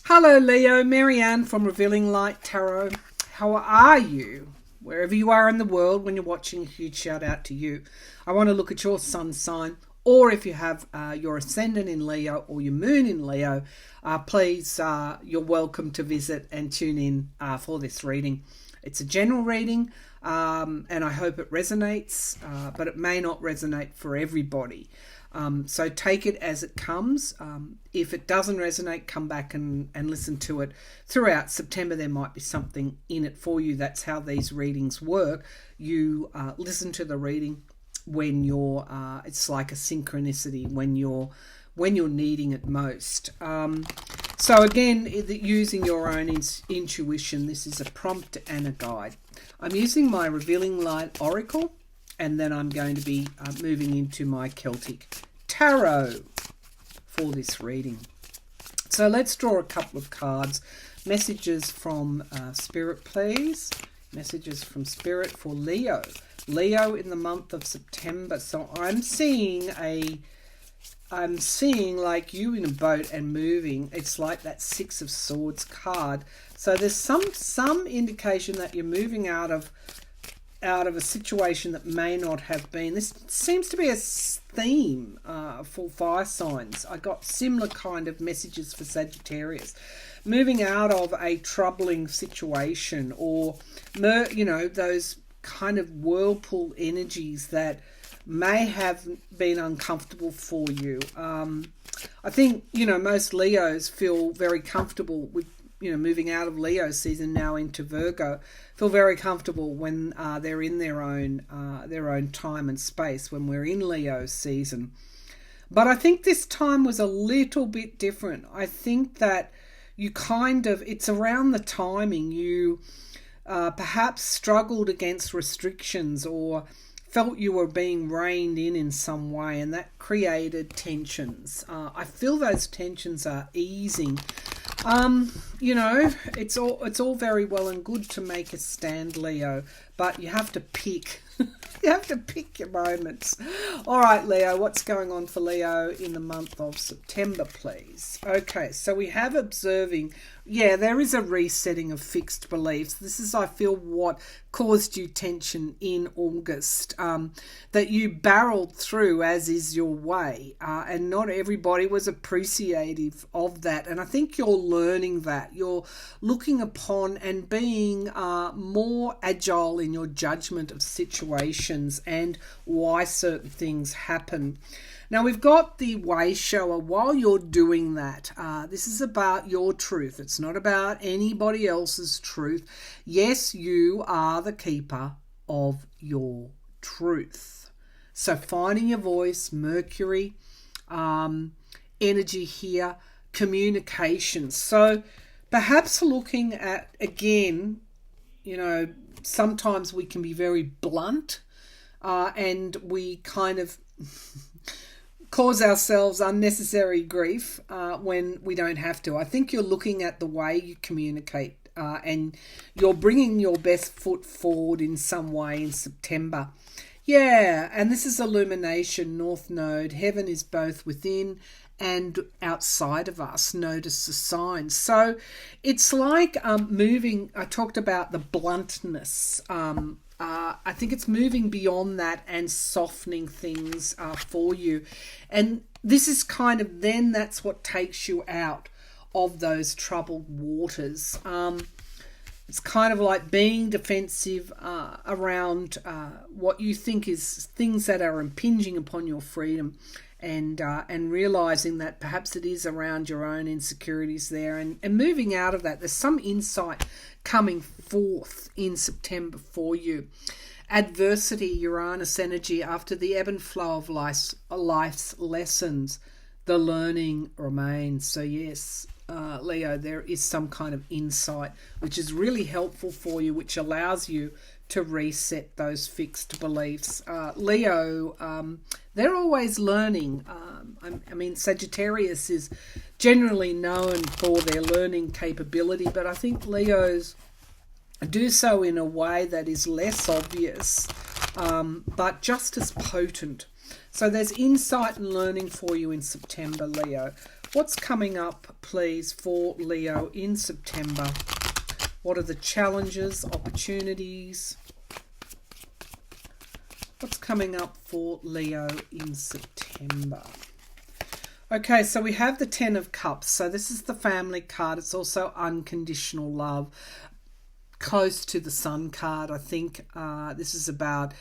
Hello, Leo. Marianne from Revealing Light Tarot. How are you? Wherever you are in the world when you're watching, a huge shout out to you. I want to look at your sun sign, or if you have your ascendant in Leo or your moon in Leo, please, you're welcome to visit and tune in for this reading. It's a general reading, and I hope it resonates, but it may not resonate for everybody. So take it as it comes. If it doesn't resonate, come back and listen to it throughout September. There might be something in it for you. That's how these readings work. You listen to the reading when you're, it's like a synchronicity when you're needing it most. So again, using your own intuition, this is a prompt and a guide. I'm using my Revealing Light Oracle, and then I'm going to be moving into my Celtic Tarot for this reading. So let's draw a couple of cards. Messages from Spirit, please. Messages from Spirit for Leo. Leo in the month of September. So I'm seeing like you in a boat and moving. It's like that Six of Swords card. So there's some indication that you're moving out of a situation that may not have been. This seems to be a theme for fire signs. I got similar kind of messages for Sagittarius. Moving out of a troubling situation, or, those kind of whirlpool energies that may have been uncomfortable for you. I think, most Leos feel very comfortable with moving out of Leo season now into Virgo, feel very comfortable when they're in their own time and space when we're in Leo season. But I think this time was a little bit different. I think that it's around the timing you perhaps struggled against restrictions or felt you were being reined in some way, and that created tensions. I feel those tensions are easing. It's all very well and good to make a stand, Leo, but you have to pick. You have to pick your moments. All right, Leo, what's going on for Leo in the month of September, please? Okay, so we have observing. Yeah, there is a resetting of fixed beliefs. This is, I feel, what caused you tension in August, that you barreled through as is your way, and not everybody was appreciative of that. And I think you're learning that. You're looking upon and being more agile in your judgment of situations and why certain things happen. Now we've got the way shower. While you're doing that, this is about your truth. It's not about anybody else's truth. Yes, you are the keeper of your truth. So finding your voice, Mercury, energy here, communication. So perhaps looking at, again, sometimes we can be very blunt, and we kind of cause ourselves unnecessary grief when we don't have to. I think you're looking at the way you communicate, and you're bringing your best foot forward in some way in September. Yeah, and this is illumination, North Node. Heaven is both within and outside of us. Notice the signs. So it's like moving. I talked about the bluntness. I think it's moving beyond that and softening things for you. And this is kind of, then that's what takes you out of those troubled waters. It's kind of like being defensive around what you think is things that are impinging upon your freedom, and realizing that perhaps it is around your own insecurities there, and moving out of that. There's some insight coming forth in September for you. Adversity, Uranus energy, after the ebb and flow of life's lessons, the learning remains. So yes, Leo, there is some kind of insight which is really helpful for you, which allows you to reset those fixed beliefs. Leo, they're always learning. Sagittarius is generally known for their learning capability, but I think Leos do so in a way that is less obvious, but just as potent. So there's insight and learning for you in September, Leo. What's coming up, please, for Leo in September? What are the challenges, opportunities? What's coming up for Leo in September? Okay, so we have the Ten of Cups. So this is the family card. It's also unconditional love. Close to the Sun card, I think. This is about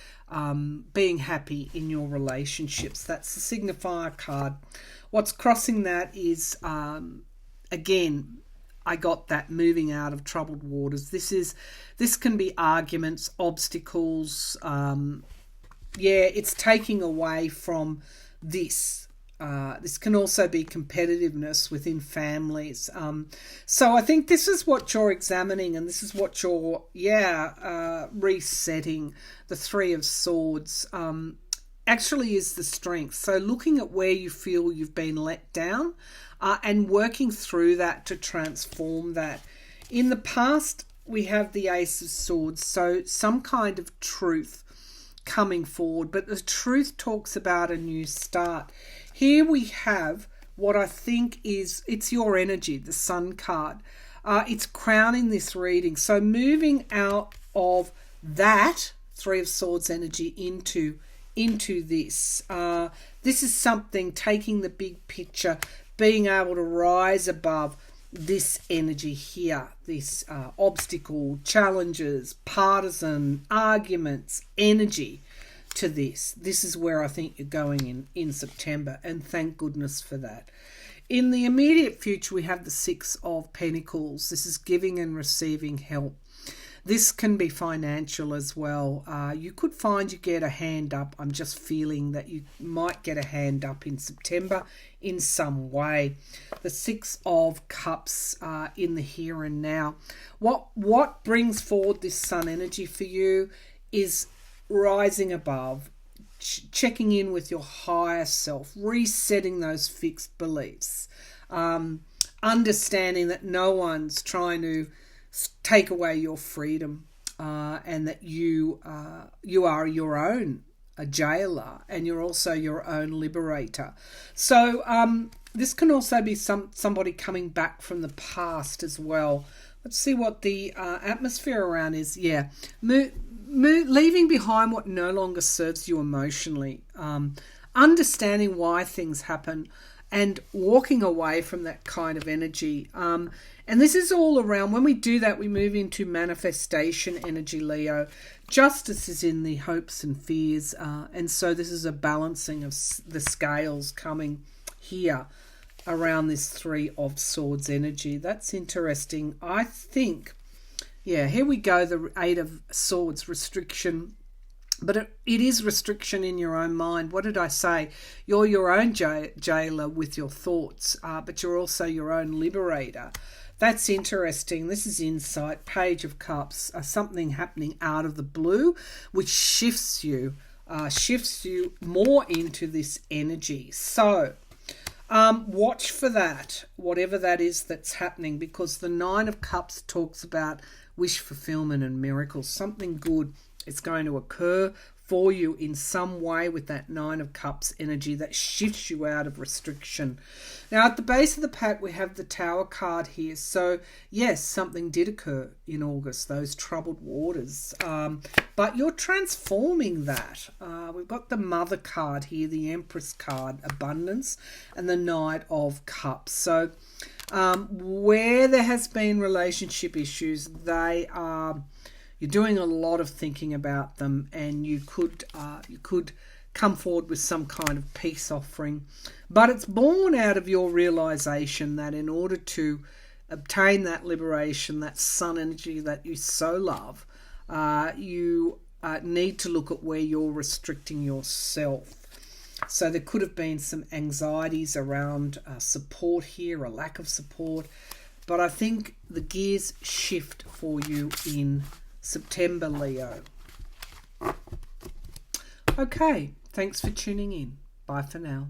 being happy in your relationships. That's the signifier card. What's crossing that is, again, I got that moving out of troubled waters. This can be arguments, obstacles. It's taking away from this. This can also be competitiveness within families. So I think this is what you're examining, and this is what you're, resetting. The Three of Swords actually is the strength. So looking at where you feel you've been let down and working through that to transform that. In the past, we have the Ace of Swords, so some kind of truth coming forward, but the truth talks about a new start. Here we have what I think it's your energy, the Sun card. It's crowning this reading. So moving out of that Three of Swords energy into this. This is something, taking the big picture, being able to rise above this energy here, this obstacle, challenges, partisan, arguments, energy to this. This is where I think you're going in September, and thank goodness for that. In the immediate future, we have the Six of Pentacles. This is giving and receiving help. This can be financial as well. You could find you get a hand up. I'm just feeling that you might get a hand up in September in some way. The Six of Cups in the here and now. What brings forward this Sun energy for you is rising above, checking in with your higher self, resetting those fixed beliefs, understanding that no one's trying to take away your freedom, and that you are your own jailer, and you're also your own liberator. So this can also be somebody coming back from the past as well. Let's see what the atmosphere around is. Leaving behind what no longer serves you emotionally, understanding why things happen, and walking away from that kind of energy. And this is all around, when we do that, we move into manifestation energy, Leo. Justice is in the hopes and fears, and so this is a balancing of the scales coming here around this Three of Swords energy. That's interesting. I think, here we go, the Eight of Swords, restriction. But it is restriction in your own mind. What did I say? You're your own jailer with your thoughts, but you're also your own liberator. That's interesting. This is insight. Page of Cups. Something happening out of the blue, which shifts you more into this energy. So watch for that, whatever that is that's happening, because the Nine of Cups talks about wish fulfillment and miracles. Something good is going to occur for you in some way with that Nine of Cups energy that shifts you out of restriction. Now, at the base of the pack, we have the Tower card here. So, yes, something did occur in August, those troubled waters. But you're transforming that. We've got the Mother card here, the Empress card, abundance, and the Knight of Cups. So, where there has been relationship issues, they are... You're doing a lot of thinking about them, and you could come forward with some kind of peace offering. But it's born out of your realization that in order to obtain that liberation, that Sun energy that you so love, you need to look at where you're restricting yourself. So there could have been some anxieties around support here, a lack of support. But I think the gears shift for you in September, Leo. Okay, thanks for tuning in. Bye for now.